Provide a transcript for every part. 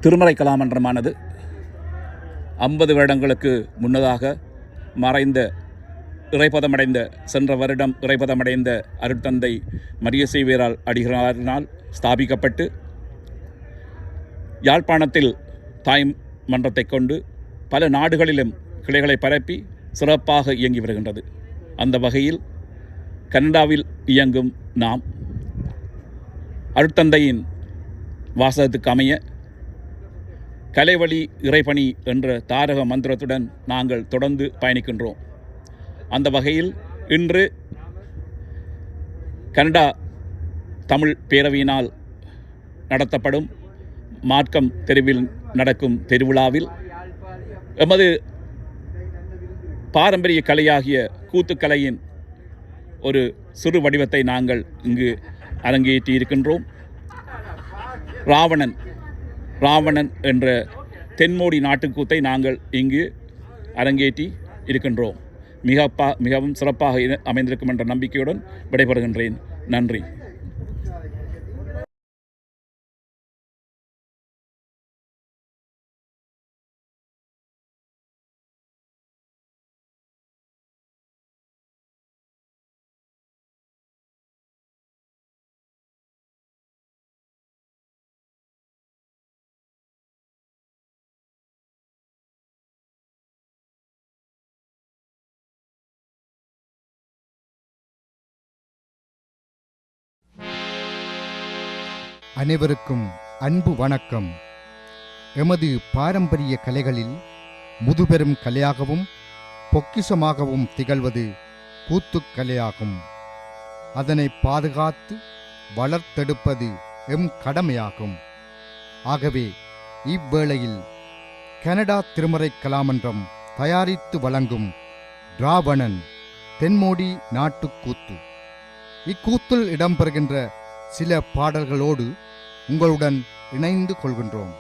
திருமறை கலாமன்றமானது 50 வருடங்களுக்கு முன்னதாக மறைந்த சென்ற வருடம் இறைபதமடைந்த அருட்தந்தை மரியசேவியரால் அடிகளாரினால் ஸ்தாபிக்கப்பட்டு யாழ்ப்பாணத்தில் தாய் மன்றத்தை கொண்டு பல நாடுகளிலும் கிளைகளை பரப்பி சிறப்பாக இயங்கி வருகின்றது. அந்த வகையில் கனடாவில் இயங்கும் நாம் அருட்தந்தையின் வாசகத்துக்கு அமைய கலைவழி இறைபணி என்ற தாரக மந்திரத்துடன் நாங்கள் தொடர்ந்து பயணிக்கின்றோம். அந்த வகையில் இன்று கனடா தமிழ் பேரவையினால் நடத்தப்படும் மார்க்கம் தெருவில் நடக்கும் திருவிழாவில் எமது பாரம்பரிய கலையாகிய கூத்துக்கலையின் ஒரு சிறு வடிவத்தை நாங்கள் இங்கு அரங்கேற்றி இருக்கின்றோம். ராவணன் என்ற தென்மோடி நாட்டுக்கூத்தை நாங்கள் இங்கு அரங்கேற்றி இருக்கின்றோம். மிகவும் சிறப்பாக அமைந்திருக்கும் என்ற நம்பிக்கையுடன் விடைபெறுகின்றேன். நன்றி. அனைவருக்கும் அன்பு வணக்கம். எமது பாரம்பரிய கலைகளில் முதுபெரும் கலையாகவும் பொக்கிஷமாகவும் திகழ்வது கூத்துக்கலையாகும். அதனை பாதுகாத்து வளர்த்தெடுப்பது எம் கடமையாகும். ஆகவே இவ்வேளையில் கனடா திருமறை கலாமன்றம் தயாரித்து வழங்கும் ராவணன் தென்மோடி நாட்டுக்கூத்து, இக்கூத்தில் இடம்பெறுகின்ற சில பாடல்களோடு உங்களுடன் இணைந்து கொள்கின்றோம்.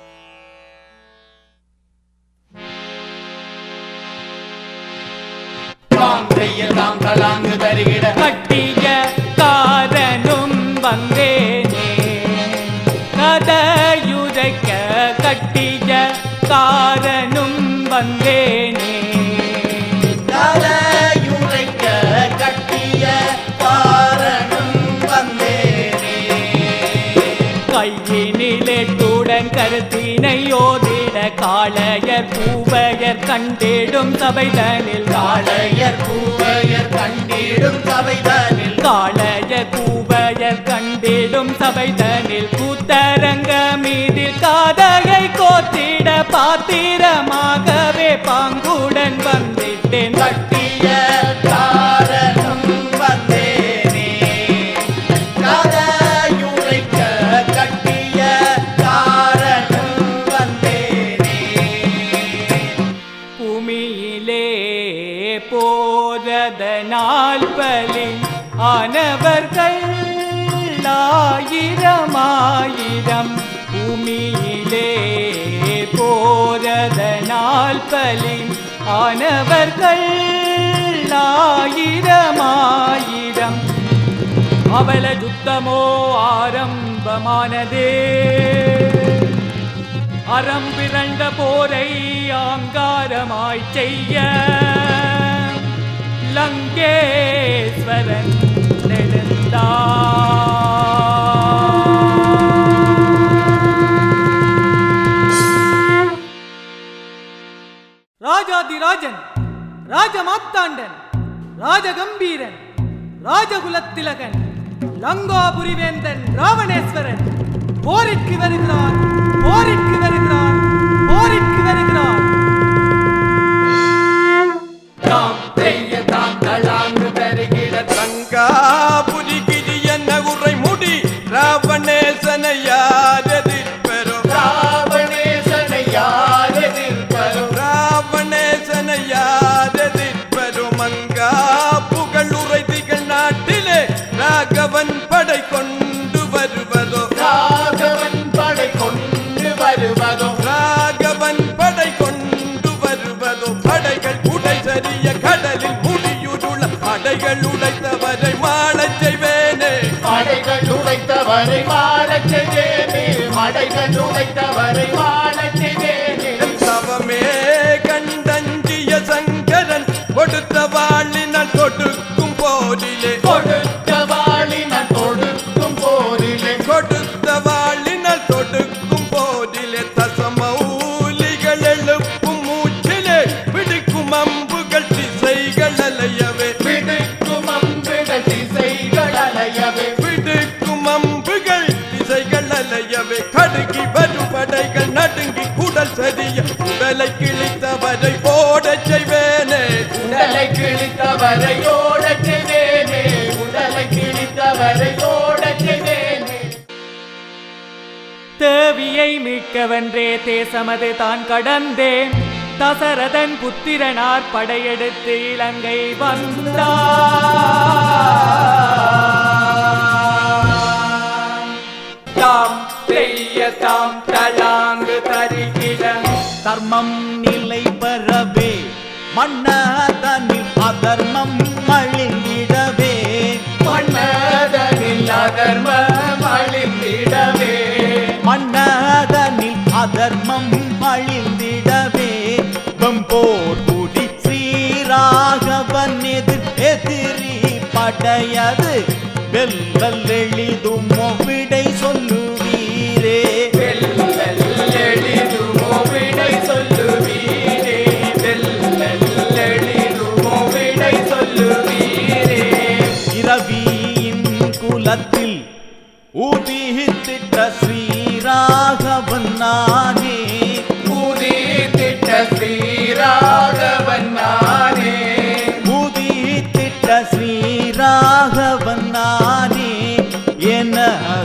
கட்டிய காரனும் வந்தேனே, கதையுரைக்க கட்டிய காரனும் வந்தேனே, கதையுரைக்க கட்டிய காரனும் வந்தேனே, கையினிலேட்டுடன் கருத்தினை யோதிட காளையர் பூவையர் கண்டிடும் சபைதனில், காளையர் பூவையர் கண்டிடும் சபைதனில், காளையர் பூவையர் கண்டிடும் சபைதனில், கூத்தரங்க மீதில் காதையை கோத்திட பாத்திரமாகவே பாங்குடன் வந்திட்டேன். கட்டிய காரனும் வந்தேனே, கதையுரைக்க கட்டிய காரனும் வந்தேனே. பூமியிலே போரதனால் பலி ஆனவர்கள் ஆயிரம், பூமியிலே போரதனால் பலி ஆனவர்கள் ஆயிரம், அவல யுத்தமோ ஆரம்பமானதே, அறம்பிரண்ட போரை ஆங்காரமாய் செய்ய லங்கேஸ்வரன் எழுந்தார். ராஜாதிராஜன், ராஜமாத்தாண்டன், ராஜகம்பீரன், ராஜகுலத்திலகன், லங்காபுரிவேந்தன் ராவணேஸ்வரன் போரிற்கு வருகிறார், போரிற்கு வருகிறார், போரிற்கு வருகிறார். லங்காபுரிகிரி என்ன உரை முடி ராவணேசனை யாரெதிர்பெறும், ராவணேசனை யாரெதிர்பெறும், ராவணேசனை யாரெதிர்பெறும், மங்கா புகழுரை திகழ் நாட்டிலே ராகவன் படை கொண்டு வருவதோ, ராகவன் படை கொண்டு வருவதோ, ராகவன் படை கொண்டு வருவதோ, படைகள் உடை சரிய கடலில் முடியுருள படைகள் உடைத்தவரை மாளச் செய்வேனே, படைகள் உடைத்தவரை மாளச் செய்வேனே, மடை கோட்டைகள் உடைத்தவரை வாழச் செய்வேனே. தவமே கண்டஞ்சிய சங்கரன் கொடுத்த வாழினால் தொடுக்கும் போரிலே கொடுத்த வாளினால் தொடுக்கும் போரிலே கொடுத்த வாழினால் தொடுக்கும் போரிலே தசமௌலிகள் எழுப்பும் மூச்சிலே பிடிக்கும் அம்புகள் திசைகள் அலையவே பிடிக்கும் அம்புகள் திசைகள் அலையவே பிடிக்கும் அம்புகள் திசைகள் அலையவே கடுகி வரும் படைகள் நடுங்கி குடல் சரிய உடலை கிழித்தவரை ஓடச் செய்வேனே உடலை கிழித்தவரை ஓடச் செய்வேனே. உடலை கிழித்தவரை ஓடச் செய்வேனே. தேவியை மீட்கவென்றே தேசமது தான் கடந்தேன். தசரதன் புத்திரனார் படையெடுத்து இலங்கை வந்தார். தாம் தெய்ய தாம் தலாங்கு தருகிற தர்மம் நிலை பெறவே மன்னதனில் அதர்மம் அழிந்திடவே மன்னதனில் அதர்மம் அழிந்திடவே மன்னதனில் அதர்மம் அழிந்திடவே வெம்போர் புலி ஸ்ரீராகவன் எதிரி படையது வெல்லல் எளிதுமோ விடை சொல்லுவீரே எளிதுமோ விடை சொல்லுவீரே. எளிதுமோ விடை சொல்லுவீரே. இரவியின் குலத்தில் ஊதித்திட்ட ஸ்ரீராகவன் நானே உதித்திட்ட ஸ்ரீராகவன் நானே. ஊதித்திட்ட ஸ்ரீராகவன் நானே என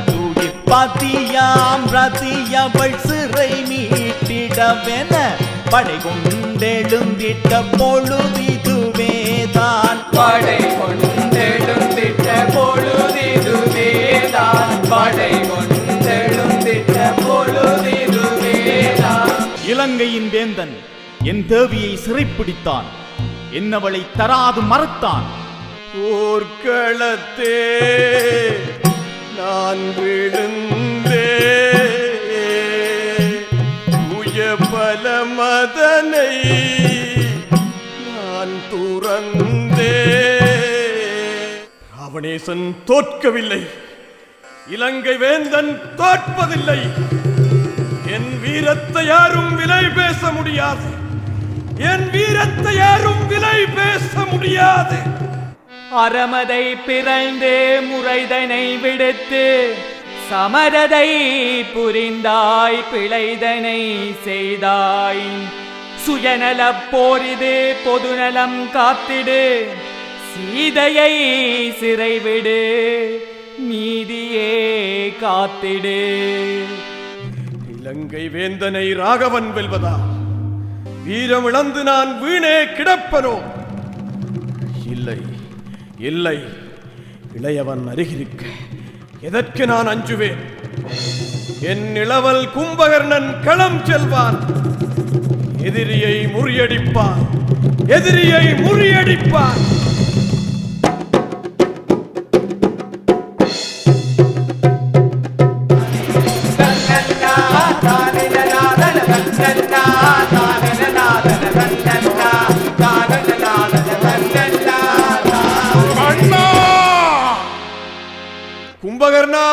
துடிப்பதியாம் ரதியவள் சிறை மீட்டிடவென படை கொண்டெழுந்திட்ட பொழுதிதுவேதான் படை கொண்டெழுந்திட்ட பொழுதிதுவேதான். படை கொண்டெழுந்திட்ட பொழுதிதுவேதான். இலங்கையின் வேந்தன் என் தேவியை சிறைப்பிடித்தான் என்னவளை தராது மறுத்தான் போர்க்களத்தே நான் விழுந்தே தூய பலமதனை நான் துறந்தே ராவணேசன் தோற்கவில்லை இலங்கை வேந்தன் தோற்பதில்லை என் வீரத்தை யாரும் விலை பேச முடியாது என் வீரத்தை யாரும் விலை பேச முடியாது அறமதை பிறந்து முறைதனை விடுத்து சமரதை புரிந்தாய் பிழைதனை செய்தாய். சுயநலப் போரிது பொதுநலம் காத்திடு சீதையை சிறைவிடு நீதியே காத்திடு. இலங்கை வேந்தனை ராகவன் வெல்வதா வீரம் இழந்து நான் வீணே கிடப்பனோ இல்லை இல்லை இளையவன் அருகிருக்க எதற்கு நான் அஞ்சுவேன் என் இளவல் கும்பகர்ணன் களம் செல்வான் எதிரியை முறியடிப்பான் எதிரியை முறியடிப்பான் கும்பகர்ணா